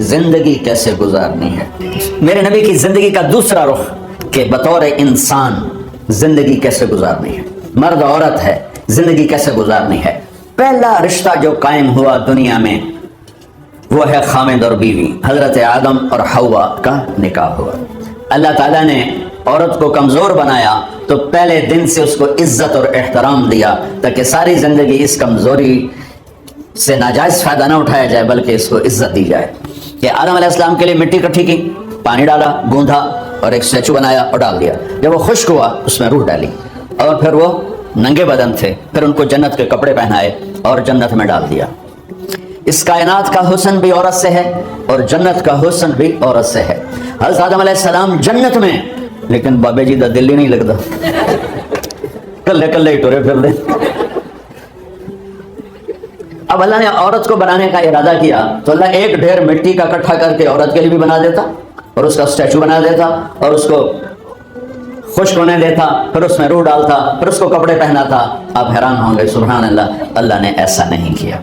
زندگی کیسے گزارنی ہے، میرے نبی کی زندگی کا دوسرا رخ کہ بطور انسان زندگی کیسے گزارنی ہے، مرد عورت ہے زندگی کیسے گزارنی ہے۔ پہلا رشتہ جو قائم ہوا دنیا میں وہ ہے خامد اور بیوی، حضرت آدم اور حوا کا نکاح ہوا۔ اللہ تعالیٰ نے عورت کو کمزور بنایا تو پہلے دن سے اس کو عزت اور احترام دیا تاکہ ساری زندگی اس کمزوری سے ناجائز فائدہ نہ اٹھایا جائے بلکہ اس کو عزت دی جائے۔ کہ آدم علیہ السلام کے لیے مٹی اکٹھی کی، پانی ڈالا، گوندھا اور ایک اسٹیچو بنایا اور ڈال دیا۔ جب وہ خشک ہوا اس میں روح ڈالی اور پھر وہ ننگے بدن تھے، پھر ان کو جنت کے کپڑے پہنائے اور جنت میں ڈال دیا۔ اس کائنات کا حسن بھی عورت سے ہے اور جنت کا حسن بھی عورت سے ہے۔ حضرت آدم علیہ السلام جنت میں، لیکن بابے جی دا دل ہی نہیں لگتا، کلے کلے ہی ٹورے پھر دے۔ اب اللہ نے عورت کو بنانے کا ارادہ کیا تو اللہ ایک ڈھیر مٹی کا اکٹھا کر کے عورت کے لیے بھی بنا دیتا اور اس کا اسٹیچو بنا دیتا اور اس کو خشک ہونے دیتا، پھر اس میں روح ڈالتا، پھر اس کو کپڑے پہناتا۔ آپ حیران ہوں گے، سبحان اللہ، اللہ نے ایسا نہیں کیا۔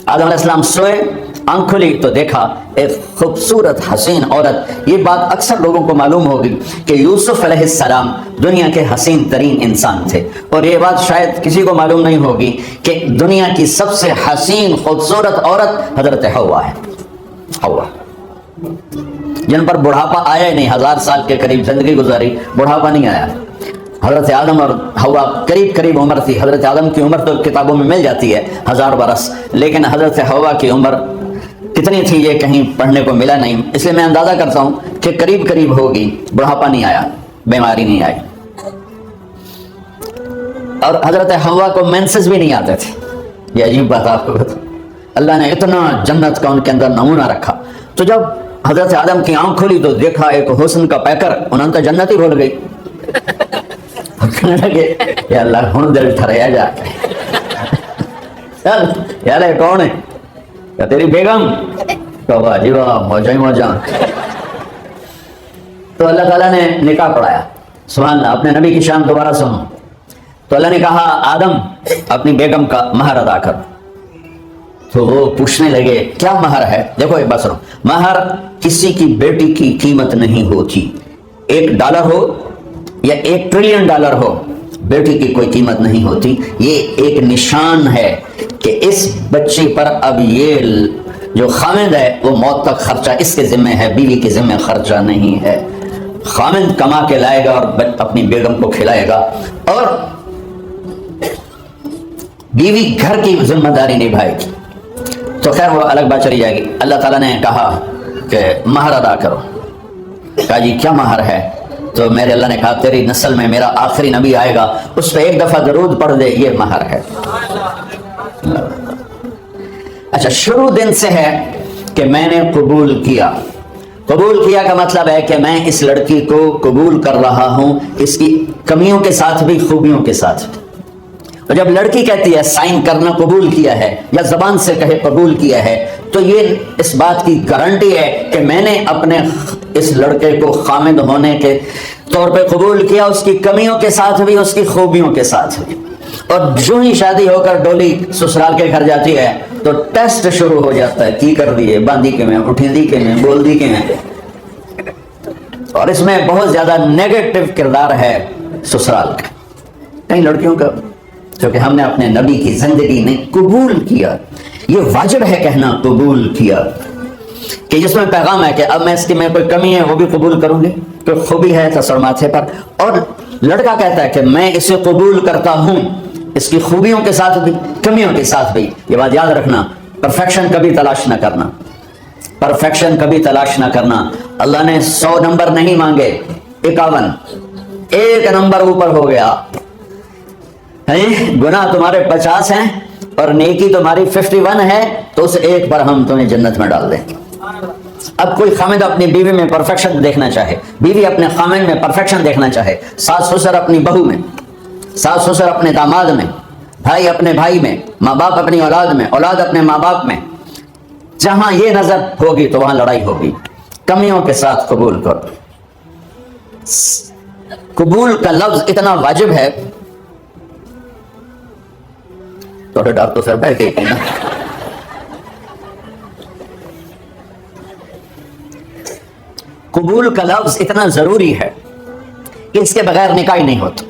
آدم علیہ السلام سوئے، آنکھ کھلی تو دیکھا ایک خوبصورت حسین عورت۔ یہ بات اکثر لوگوں کو معلوم ہوگی کہ یوسف علیہ السلام دنیا کے حسین ترین انسان تھے، اور یہ بات شاید کسی کو معلوم نہیں ہوگی کہ دنیا کی سب سے حسین خوبصورت عورت حضرت حوا ہے۔ حوا جن پر بڑھاپا آیا ہی نہیں، 1000 سال کے قریب زندگی گزاری، بڑھاپا نہیں آیا۔ حضرت آدم اور حوا قریب قریب عمر تھی۔ حضرت آدم کی عمر تو کتابوں میں مل جاتی ہے 1000 برس، لیکن حضرت حوا کی عمر کتنی تھی یہ کہیں پڑھنے کو ملا نہیں، اس لیے میں اندازہ کرتا ہوں کہ قریب قریب ہوگی۔ بڑھاپا نہیں آیا، بیماری نہیں آئی، اور حضرت حوا کو مینسز بھی نہیں آتے تھے۔ یہ عجیب بات آپ کو بتا، اللہ نے اتنا جنت کا ان کے اندر نمونہ رکھا۔ تو جب حضرت آدم کی آنکھ کھلی تو دیکھا ایک حسن کا پیکر، انہوں نے تو جنت ہی بھول گئی۔ کہنے لگے یا اللہ ہن دل ٹھریا جا کے، چل یار کون ہے؟ کہ تیری بیگم؟ کہ واہ جی واہ، موجاں ہی موجاں۔ تو اللہ تعالیٰ نے نکاح پڑھایا۔ سبحان اللہ، اپنے نبی کی شان دوبارہ سنو۔ تو اللہ نے کہا آدم اپنی بیگم کا مہر ادا کر۔ تو وہ پوچھنے لگے کیا مہر ہے؟ دیکھو ایک بات سنو، مہر کسی کی بیٹی کی قیمت نہیں ہوتی۔ $1 ہو یا $1 ٹریلین ہو، بیٹی کی کوئی قیمت نہیں ہوتی۔ یہ ایک نشان ہے کہ اس بچی پر اب یہ جو خامد ہے وہ موت تک خرچہ اس کے ذمہ ہے، بیوی کے ذمہ خرچہ نہیں ہے۔ خامد کما کے لائے گا اور اپنی بیگم کو کھلائے گا، اور بیوی گھر کی ذمہ داری نبھائے گی۔ تو خیر وہ الگ بات چلی جائے گی۔ اللہ تعالیٰ نے کہا کہ مہر ادا کرو۔ کہا جی کیا مہر ہے؟ تو میرے اللہ نے کہا تیری نسل میں میرا آخری نبی آئے گا، اس پہ ایک دفعہ درود پڑھ دے، یہ مہر ہے۔ اچھا، شروع دن سے ہے کہ میں نے قبول کیا۔ قبول کیا کا مطلب ہے کہ میں اس لڑکی کو قبول کر رہا ہوں، اس کی کمیوں کے ساتھ بھی خوبیوں کے ساتھ بھی۔ اور جب لڑکی کہتی ہے سائن کرنا قبول کیا ہے، یا زبان سے کہے قبول کیا ہے، تو یہ اس بات کی گارنٹی ہے کہ میں نے اپنے اس لڑکے کو خامد ہونے کے طور پہ قبول کیا، اس کی کمیوں کے ساتھ بھی، اس کی خوبیوں کے ساتھ بھی۔ اور جو ہی شادی ہو کر ڈولی سسرال کے گھر جاتی ہے تو ٹیسٹ شروع ہو جاتا ہے، کی کر دیے، باندھی کے میں، اٹھی دی کے میں، بول دی کے میں۔ اور اس میں بہت زیادہ نیگیٹو کردار ہے سسرال کا، کئی لڑکیوں کا، کیونکہ ہم نے اپنے نبی کی زندگی نے قبول کیا۔ یہ واجب ہے کہنا قبول کیا، کہ جس میں پیغام ہے کہ اب میں اس کی میں کوئی کمی ہے وہ بھی قبول کروں گی، کوئی خوبی ہے تو سر ماتھے پر۔ اور لڑکا کہتا ہے کہ میں اسے قبول کرتا ہوں، اس کی خوبیوں کے ساتھ بھی، کمیوں کے ساتھ بھی۔ یہ بات یاد رکھنا، پرفیکشن کبھی تلاش نہ کرنا، پرفیکشن کبھی تلاش نہ کرنا۔ اللہ نے 100 نمبر نہیں مانگے، 51، ایک نمبر اوپر ہو گیا۔ گناہ تمہارے 50 ہیں اور نیکی تمہاری 51 ہے، تو اس ایک پر ہم تمہیں جنت میں ڈال دیں۔ اب کوئی خامد اپنی بیوی میں پرفیکشن دیکھنا چاہے، بیوی اپنے خامد میں پرفیکشن دیکھنا چاہے، ساس سسر اپنی بہو میں، ساس سسر اپنے داماد میں، بھائی اپنے بھائی میں، ماں باپ اپنی اولاد میں، اولاد اپنے ماں باپ میں، جہاں یہ نظر ہوگی تو وہاں لڑائی ہوگی۔ کمیوں کے ساتھ قبول کرو۔ قبول کا لفظ اتنا واجب ہے تو ڈر تو سر بیٹھے نا، قبول کا لفظ اتنا ضروری ہے کہ اس کے بغیر نکاح ہی نہیں ہوتا.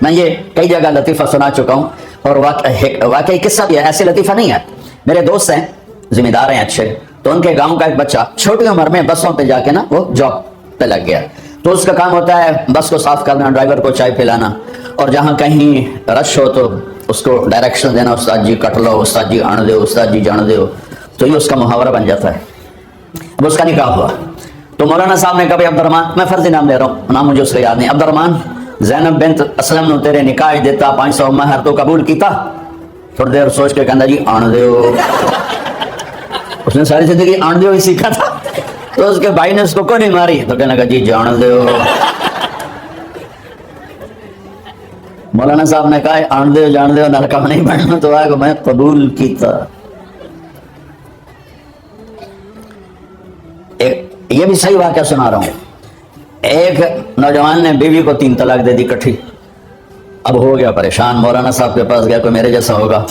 میں یہ کئی جگہ لطیفہ سنا چکا ہوں اور واقعی قصہ بھی ہے, ایسے لطیفہ نہیں ہے. میرے دوست ہیں, ذمہ دار ہیں اچھے, تو ان کے گاؤں کا ایک بچہ چھوٹی عمر میں بسوں پہ جا کے نا وہ جاب پہ لگ گیا. تو اس کا کام ہوتا ہے بس کو صاف کرنا, ڈرائیور کو چائے پلانا, اور جہاں کہیں رش ہو تو اس کو ڈائریکشن دینا, استاد جی کٹ لو, استاد جی آن دو, استاد جی جان دو. تو یہ اس کا محاورہ بن جاتا ہے. اب اس کا نکاح ہوا تو مولانا صاحب نے کہا بھائی عبد الرحمان, میں فرضی نام لے رہا ہوں, نام مجھے اس کا یاد نہیں, عبد الرحمان زینب بنت اسلم نو تیرے نکاح دیتا 500 مہر تو قبول کیتا. تھوڑی دیر سوچ کے کہنا جی آن دیو. اس نے ساری زندگی آن دیو ہی سیکھا تھا. تو اس کے بھائی نے اس کو نہیں ماری تو کہنے لگا جی جان دیو. مولانا صاحب نے کہا آن دیو جان دیو نلکم نہیں بننا, تو آگے میں قبول کیتا. یہ بھی صحیح واقعہ سنا رہا ہوں. ایک نوجوان نے بیوی کو 3 طلاق دے دی کٹھی. اب ہو گیا پریشان, مولانا صاحب کے پاس گیا, کوئی میرے جیسا ہوگا.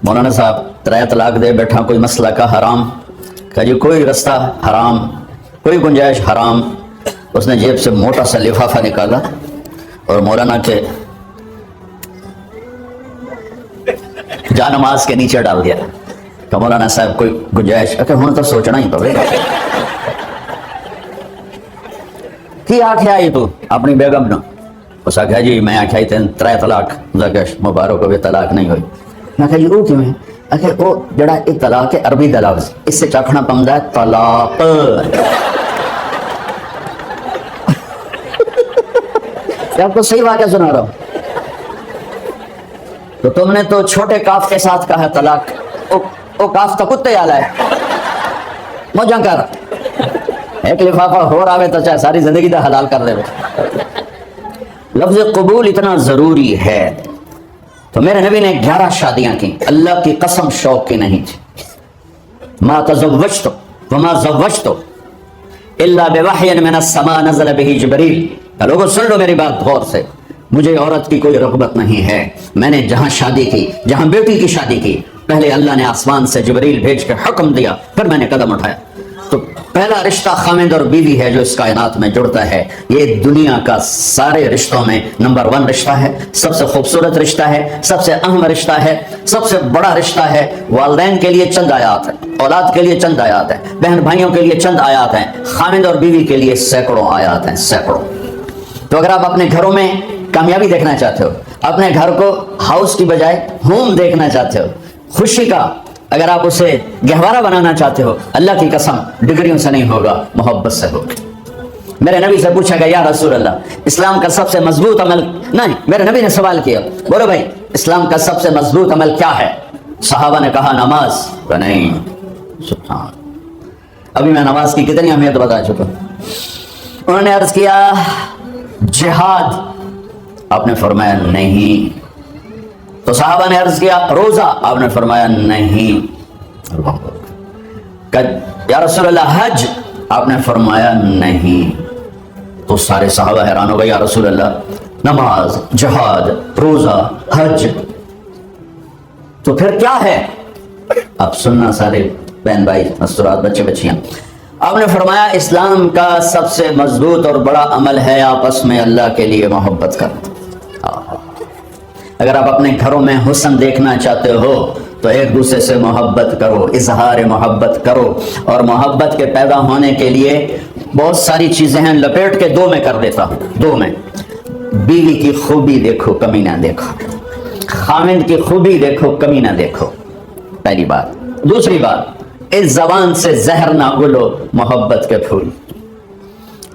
مولانا صاحب 3 طلاق دے بیٹھا, کوئی مسئلہ کا حرام, کہ جی کوئی رستہ حرام, کوئی گنجائش حرام. اس نے جیب سے موٹا سا لفافہ نکالا اور مولانا کے جانماز کے نیچے ڈال دیا کہ مولانا صاحب کوئی گنجائش, کہ ہوں تو سوچنا ہی پڑے گا. کی آخیا یہ تو اپنی بیگم نے, اس آخیا جی میں آخیا تین 3 طلاق زکش مبارک ہوئے طلاق نہیں ہوئی. میں کہا جی وہ کیوں ہے؟ کہ وہ جڑا ایک طلاق ہے عربی دا لفظ, اس سے چکھنا پمدا ہے طلاق. آپ کو صحیح واقعہ سنا رہا ہوں. تو تم نے تو چھوٹے کاف کے ساتھ کہا ہے طلاق, وہ کاف تو کتے آلا ہے موجہ کر. ایک لفافہ ہو رہا ہے تو چاہے ساری زندگی دا حلال کر دے. لفظ قبول اتنا ضروری ہے. تو میرے نبی نے 11 شادیاں کی, اللہ کی قسم شوق کی نہیں تھی. ما تزوجت وما زوجت الا بوحی من السماء نزل به جبریل. لوگوں سن لو میری بات غور سے, مجھے عورت کی کوئی رغبت نہیں ہے. میں نے جہاں شادی کی, جہاں بیٹی کی شادی کی, پہلے اللہ نے آسمان سے جبریل بھیج کے حکم دیا, پھر میں نے قدم اٹھایا. تو پہلا رشتہ خامد اور بیوی ہے جو اس کائنات میں جڑتا ہے. یہ دنیا کا سارے رشتوں میں نمبر 1 رشتہ ہے, سب سے خوبصورت رشتہ ہے, سب سے اہم رشتہ ہے, سب سے بڑا رشتہ ہے. والدین کے لیے چند آیات ہیں, اولاد کے لیے چند آیات ہیں, بہن بھائیوں کے لیے چند آیات ہیں, خامد اور بیوی کے لیے سینکڑوں آیات ہیں, سینکڑوں. تو اگر آپ اپنے گھروں میں کامیابی دیکھنا چاہتے ہو, اپنے گھر کو ہاؤس کی بجائے ہوم دیکھنا چاہتے ہو, خوشی کا اگر آپ اسے گہوارہ بنانا چاہتے ہو, اللہ کی قسم ڈگریوں سے نہیں ہوگا, محبت سے ہوگا. میرے نبی سے پوچھا گیا یا رسول اللہ اسلام کا سب سے مضبوط عمل, نہیں میرے نبی نے سوال کیا, بولو بھائی اسلام کا سب سے مضبوط عمل کیا ہے؟ صحابہ نے کہا نماز. نہیں سبحان, ابھی میں نماز کی کتنی اہمیت بتا چکا. انہوں نے عرض کیا جہاد, آپ نے فرمایا نہیں. تو صحابہ نے عرض کیا روزہ, آپ نے فرمایا نہیں. یا رسول اللہ حج, آپ نے فرمایا نہیں. تو سارے صحابہ حیران ہو گئے, یا رسول اللہ نماز, جہاد, روزہ, حج, تو پھر کیا ہے؟ اب سننا سارے بہن بھائی مستورات بچے بچیاں. آپ نے فرمایا اسلام کا سب سے مضبوط اور بڑا عمل ہے آپس میں اللہ کے لیے محبت کرنا. اگر آپ اپنے گھروں میں حسن دیکھنا چاہتے ہو تو ایک دوسرے سے محبت کرو, اظہار محبت کرو. اور محبت کے پیدا ہونے کے لیے بہت ساری چیزیں ہیں, لپیٹ کے 2 میں کر دیتا ہوں. 2 میں, بیوی کی خوبی دیکھو کمی نہ دیکھو, خامد کی خوبی دیکھو کمی نہ دیکھو, پہلی بات. دوسری بات, اس زبان سے زہر نہ اگلو محبت کے پھول.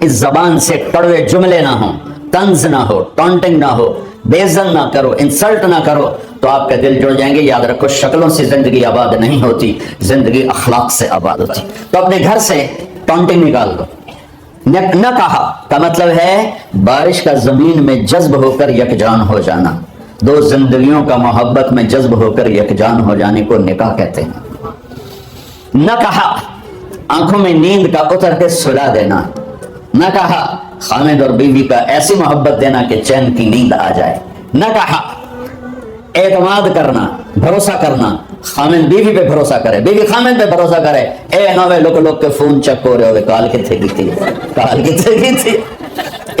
اس زبان سے کڑوے جملے نہ ہوں, طنز نہ ہو, ٹونٹنگ نہ ہو, بےعزت نہ کرو, انسلٹ نہ کرو, تو آپ کے دل جڑ جائیں گے. یاد رکھو شکلوں سے زندگی آباد نہیں ہوتی, زندگی اخلاق سے آباد ہوتی. تو اپنے گھر سے ٹونٹنگ نکال دو. نہ کہا کا مطلب ہے بارش کا زمین میں جذب ہو کر یکجان ہو جانا. 2 زندگیوں کا محبت میں جذب ہو کر یکجان ہو جانے کو نکاح کہتے ہیں. نہ کہا آنکھوں میں نیند کا اتر کے سلا دینا. نہ کہا خامد اور بیوی کا ایسی محبت دینا کہ چین کی نیند آ جائے. نہ کہا اعتماد کرنا, بھروسہ کرنا, خامد بیوی پہ بھروسہ کرے, بیوی خامد پہ بھروسہ کرے. اے نوے لوگ کے فون چیک ہو رہے ہوئے کال کتنے کی تھی, کمال کی زندگی تھی.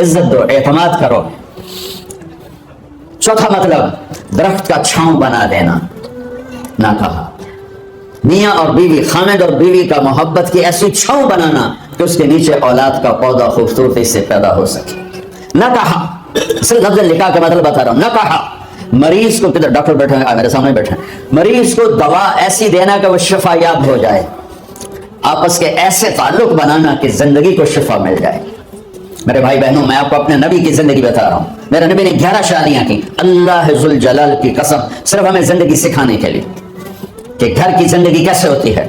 عزت دو, اعتماد کرو. چوتھا مطلب درخت کا چھاؤں بنا دینا نہ کہا. میاں اور بیوی, خامد اور بیوی کا محبت کی ایسی چھاؤں بنانا کہ اس کے نیچے اولاد کا پودا خوبصورتی سے پیدا ہو سکے. نہ کہا, صرف لفظ لکھا کا مطلب بتا رہا ہوں. نہ کہا مریض کو, کدھر ڈاکٹر بیٹھے ہیں میرے سامنے بیٹھے ہیں, مریض کو دوا ایسی دینا کہ وہ شفا یاب ہو جائے. آپس کے ایسے تعلق بنانا کہ زندگی کو شفا مل جائے. میرے بھائی بہنوں, میں آپ کو اپنے نبی کی زندگی بتا رہا ہوں. میرے نبی نے 11 شادیاں کی, اللہ ذوالجلال کی قسم, صرف ہمیں زندگی سکھانے کے لیے کہ گھر کی زندگی کیسے ہوتی ہے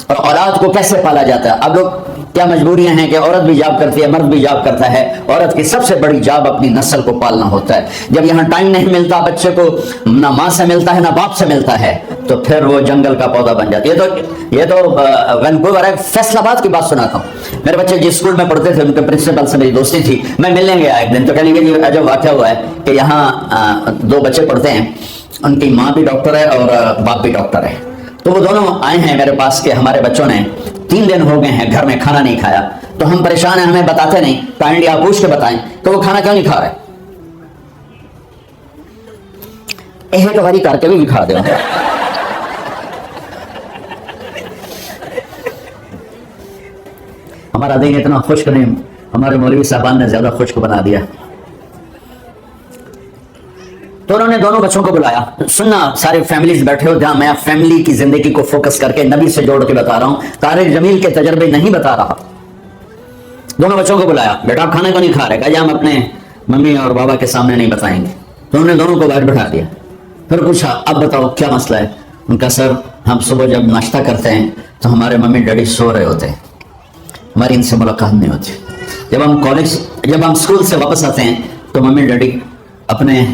اور اولاد کو کیسے پالا جاتا ہے. اب لوگ کیا مجبوریاں ہیں کہ عورت بھی جاب کرتی ہے, مرد بھی جاب کرتا ہے. عورت کی سب سے بڑی جاب اپنی نسل کو پالنا ہوتا ہے. جب یہاں ٹائم نہیں ملتا بچے کو, نہ ماں سے ملتا ہے نہ باپ سے ملتا ہے, تو پھر وہ جنگل کا پودا بن جاتی ہے. یہ تو وینکوور ہے, فیصل آباد کی بات سناتا ہوں. میرے بچے جس اسکول میں پڑھتے تھے ان کے پرنسپل سے میری دوستی تھی. میں ملنے گیا ایک دن, تو کہنے لگے کہ جو واقعہ ہوا ہے کہ یہاں 2 بچے پڑھتے ہیں, ان کی ماں بھی ڈاکٹر ہے اور باپ بھی ڈاکٹر ہے. تو وہ دونوں آئے ہیں میرے پاس کہ ہمارے بچوں نے 3 دن ہو گئے ہیں گھر میں کھانا نہیں کھایا, تو ہم پریشان ہیں, ہمیں بتاتے نہیں. کائنڈلی آپ پوچھ کے بتائیں کہ وہ کھانا کیوں نہیں کھا رہے. ایک باری کر کے بھی کھا دے. ہمارا دین اتنا خشک نہیں, ہمارے مولوی صاحبان نے زیادہ خشک بنا دیا. تو انہوں نے دونوں بچوں کو بلایا. سننا, سارے فیملیز بیٹھے ہو جہاں, میں فیملی کی زندگی کو فوکس کر کے نبی سے جوڑ کے بتا رہا ہوں, طارق جمیل کے تجربے نہیں بتا رہا. دونوں بچوں کو بلایا, بیٹا آپ کھانا کو نہیں کھا رہے, کہا ہم اپنے ممی اور بابا کے سامنے نہیں بتائیں گے. تو انہوں نے دونوں کو باہر بٹھا دیا. پھر پوچھا اب بتاؤ کیا مسئلہ ہے. ان کا سر, ہم صبح جب ناشتہ کرتے ہیں تو ہمارے ممی ڈیڈی سو رہے ہوتے ہیں, ہماری ان سے ملاقات نہیں ہوتی. جب ہم اسکول سے واپس آتے ہیں تو ممی ڈیڈی اپنے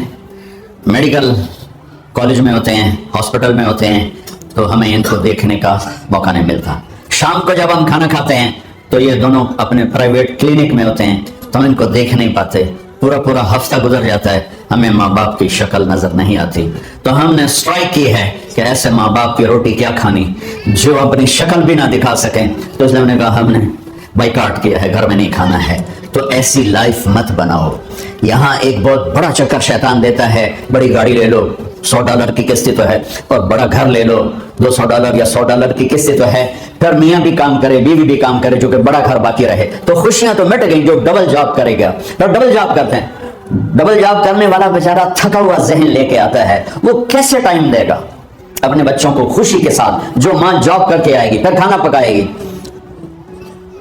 میڈیکل کالج میں ہوتے ہیں, ہاسپٹل میں ہوتے ہیں, تو ہمیں ان کو دیکھنے کا موقع نہیں ملتا. شام کو جب ہم کھانا کھاتے ہیں تو یہ دونوں اپنے پرائیویٹ کلینک میں ہوتے ہیں, تو ہم ان کو دیکھ نہیں پاتے. پورا ہفتہ گزر جاتا ہے, ہمیں ماں باپ کی شکل نظر نہیں آتی. تو ہم نے اسٹرائک کی ہے کہ ایسے ماں باپ کی روٹی کیا کھانی جو اپنی شکل بھی نہ دکھا سکیں. تو اس لیے ہم نے کہا ہم نے بائیکاٹ کیا ہے, گھر میں نہیں کھانا ہے. تو ایسی لائف مت بناؤ. یہاں ایک بہت بڑا چکر شیطان دیتا ہے, بڑی گاڑی لے لو, $100 کی قسط تو ہے, اور بڑا گھر لے لو, $200 یا $100 کی قسط تو ہے. پھر میاں بھی کام کرے, بیوی بھی کام کرے, جو کہ بڑا گھر باقی رہے, تو خوشیاں تو مٹ گئی. جو ڈبل جاب کرے گا, ڈبل جاب کرتے ہیں, ڈبل جاب کرنے والا بیچارہ تھکا ہوا ذہن لے کے آتا ہے, وہ کیسے ٹائم دے گا اپنے بچوں کو خوشی کے ساتھ. جو ماں جاب کر کے آئے گی, پھر کھانا پکائے گی,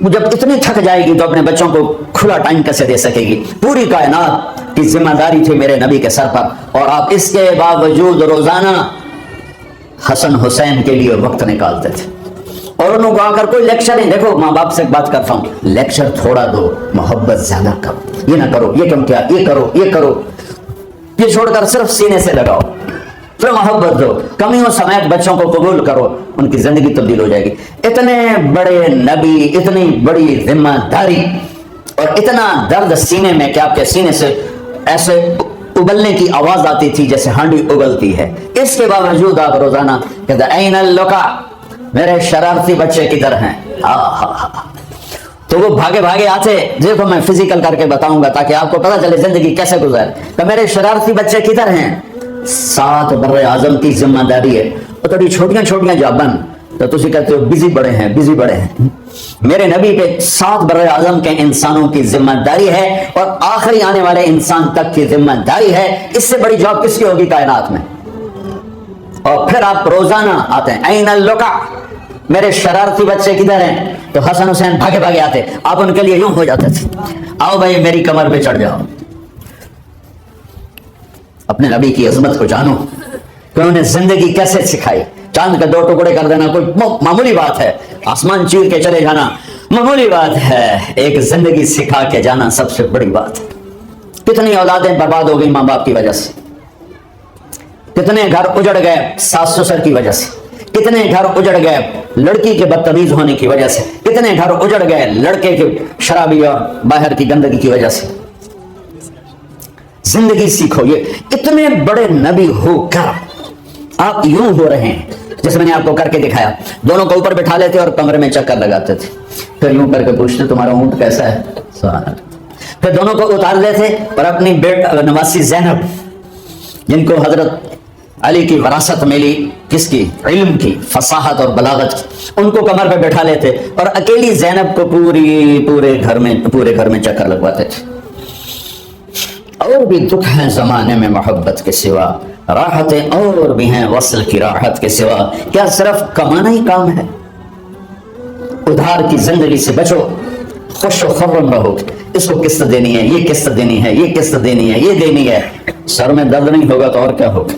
جب اتنی تھک جائے گی تو اپنے بچوں کو کھلا ٹائم کیسے دے سکے گی. پوری کائنات کی ذمہ داری تھی میرے نبی کے سر پر, اور آپ اس کے باوجود روزانہ حسن حسین کے لیے وقت نکالتے تھے. اور انہوں کو آ کر کوئی لیکچر نہیں. دیکھو ماں باپ سے بات کرتا ہوں, لیکچر تھوڑا دو, محبت زیادہ کرو. یہ نہ کرو, یہ کم کیا, یہ کرو, یہ کرو, یہ چھوڑ کر صرف سینے سے لگاؤ. پھر محبت دو, کمیوں سمیت بچوں کو قبول کرو, ان کی زندگی تبدیل ہو جائے گی. اتنے بڑے نبی, اتنی بڑی ذمہ داری اور اتنا درد سینے میں کہ آپ کے سینے سے ایسے ابلنے کی آواز آتی تھی جیسے ہانڈی ابلتی ہے. اس کے باوجود آپ روزانہ کہتے این اللقا, میرے شرارتی بچے کدھر ہیں. تو وہ بھاگے بھاگے آتے. دیکھو میں فزیکل کر کے بتاؤں گا تاکہ آپ کو پتہ چلے زندگی کیسے گزر. تو میرے شرارتی بچے کدھر ہیں. 7 بر اعظم کی ذمہ داری ہے, اور تھوڑی چھوٹیاں جابن, تو تسی کہتے ہو بزی بڑے ہیں. میرے نبی پہ 7 بر اعظم کے انسانوں کی ذمہ داری ہے, اور آخری آنے والے انسان تک کی ذمہ داری ہے. اس سے بڑی جاب کس کی ہوگی کائنات میں. اور پھر آپ روزانہ آتے ہیں این اللقا, میرے شرارتی بچے کدھر ہیں. تو حسن حسین بھاگے بھاگے آتے, آپ ان کے لیے یوں ہو جاتے تھے, آؤ بھائی میری کمر پہ چڑھ جاؤ. اپنے نبی کی عظمت کو جانو کہ انہوں نے زندگی کیسے سکھائی. چاند کے 2 ٹکڑے کر دینا کوئی معمولی بات ہے, آسمان چیر کے چلے جانا معمولی بات ہے, ایک زندگی سکھا کے جانا سب سے بڑی بات ہے. کتنی اولادیں برباد ہو گئی ماں باپ کی وجہ سے, کتنے گھر اجڑ گئے ساس سسر کی وجہ سے, کتنے گھر اجڑ گئے لڑکی کے بدتمیز ہونے کی وجہ سے, کتنے گھر اجڑ گئے لڑکے کے شرابی اور باہر کی گندگی کی وجہ سے. زندگی سیکھو. یہ اتنے بڑے نبی ہو کر آپ یوں ہو رہے ہیں جیسے میں نے آپ کو کر کے دکھایا. دونوں کو اوپر بٹھا لیتے اور کمرے میں چکر لگاتے تھے. پھر یوں کر کے پوچھتے تمہارا اونٹ کیسا ہے؟ سبحان اللہ۔ پھر دونوں کو اتار دیتے اور اپنی نواسی زینب، جن کو حضرت علی کی وراثت ملی، کس کی؟ علم کی، فصاحت اور بلاغت کی، ان کو کمر پہ بیٹھا لیتے اور اکیلی زینب کو پورے گھر میں چکر لگواتے تھے۔ اور بھی دکھ ہیں زمانے میں محبت کے سوا، راحتیں اور بھی ہیں وصل کی راحت کے سوا، کیا صرف کمانا ہی کام ہے؟ ادھار کی زندگی سے بچو، خوش و خرم رہو، اس کو قسط دینی ہے، یہ قسط دینی ہے، یہ قسط دینی ہے، یہ دینی ہے، سر میں درد نہیں ہوگا تو اور کیا ہوگا؟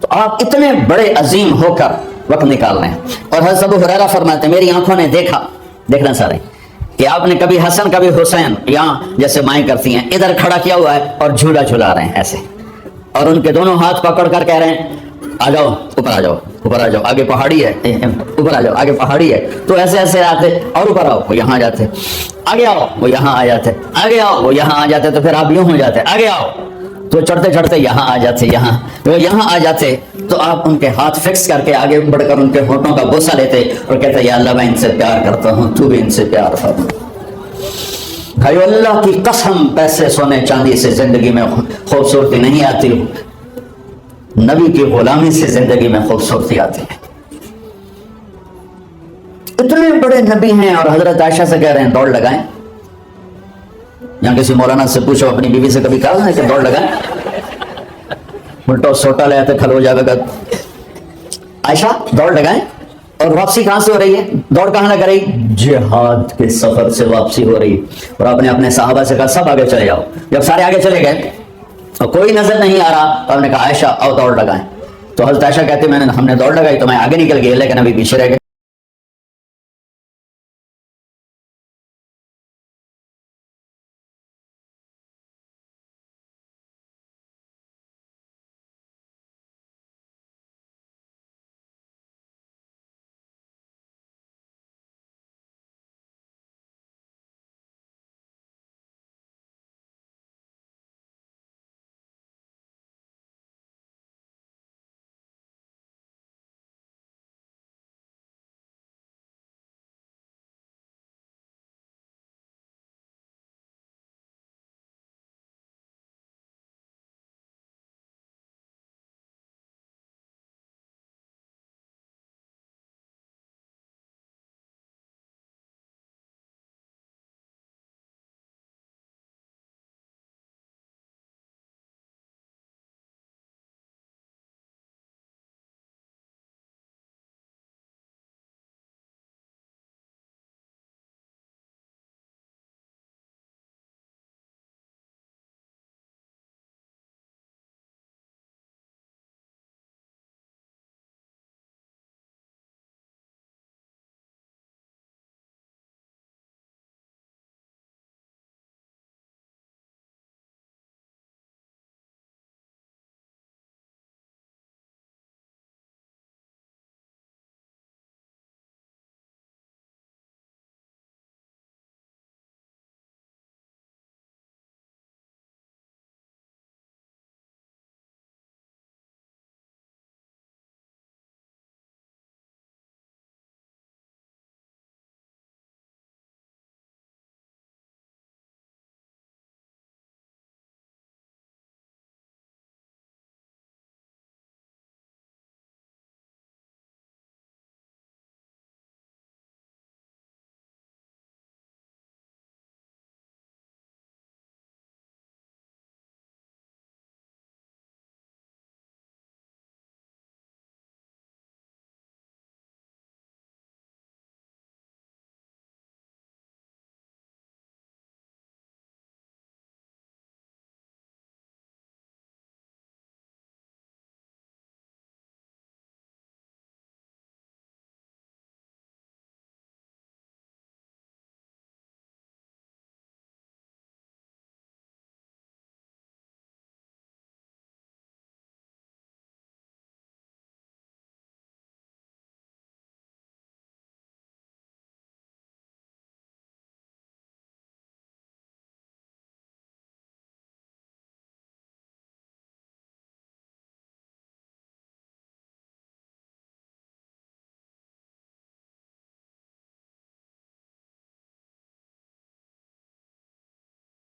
تو آپ اتنے بڑے عظیم ہو کر وقت نکال رہے ہیں۔ اور حضرت ابو ہریرہ فرماتے ہیں میری آنکھوں نے دیکھنا سارے کہ آپ نے کبھی حسن کبھی حسین یہاں جیسے مائیں کرتی ہیں ادھر کھڑا کیا ہوا ہے اور جھولا جھلا رہے ہیں ایسے، اور ان کے دونوں ہاتھ پکڑ کر کہہ رہے ہیں آ جاؤ اوپر آ جاؤ، اوپر آ جاؤ، آگے پہاڑی ہے، اوپر آ جاؤ، آگے پہاڑی ہے، تو ایسے ایسے آتے اور اوپر آؤ، وہ یہاں آ جاتے، آگے آؤ، وہ یہاں آ جاتے، آگے آؤ، وہ یہاں آ جاتے، تو پھر آپ یوں ہو جاتے، آگے آؤ، تو چڑھتے چڑھتے یہاں آ جاتے، یہاں آ جاتے، تو آپ ان کے ہاتھ فکس کر کے آگے بڑھ کر ان کے ہونٹوں کا بوسہ لیتے اور کہتے یا اللہ میں ان سے پیار کرتا ہوں، تو بھی ان سے پیار فرما۔ بھائیو اللہ کی قسم، پیسے سونے چاندی سے زندگی میں خوبصورتی نہیں آتی، نبی کی غلامی سے زندگی میں خوبصورتی آتی ہے۔ اتنے بڑے نبی ہیں اور حضرت عائشہ سے کہہ رہے ہیں دوڑ لگائیں۔ یہاں کسی مولانا سے پوچھو اپنی بیوی سے کبھی کہا ہے کہ دوڑ لگائیں؟ الٹا سوٹا لے آتے کھل ہو جائے گا۔ عائشہ دوڑ لگائیں، اور واپسی کہاں سے ہو رہی ہے؟ دوڑ کہاں لگ رہی؟ جہاد کے سفر سے واپسی ہو رہی۔ اور آپ نے اپنے صحابہ سے کہا سب آگے چلے جاؤ۔ جب سارے آگے چلے گئے اور کوئی نظر نہیں آ رہا تو ہم نے کہا عائشہ آؤ دوڑ لگائیں۔ تو حضرت عائشہ کہتے ہم نے دوڑ لگائی تو میں آگے نکل گئی لیکن ابھی پیچھے رہ گئے۔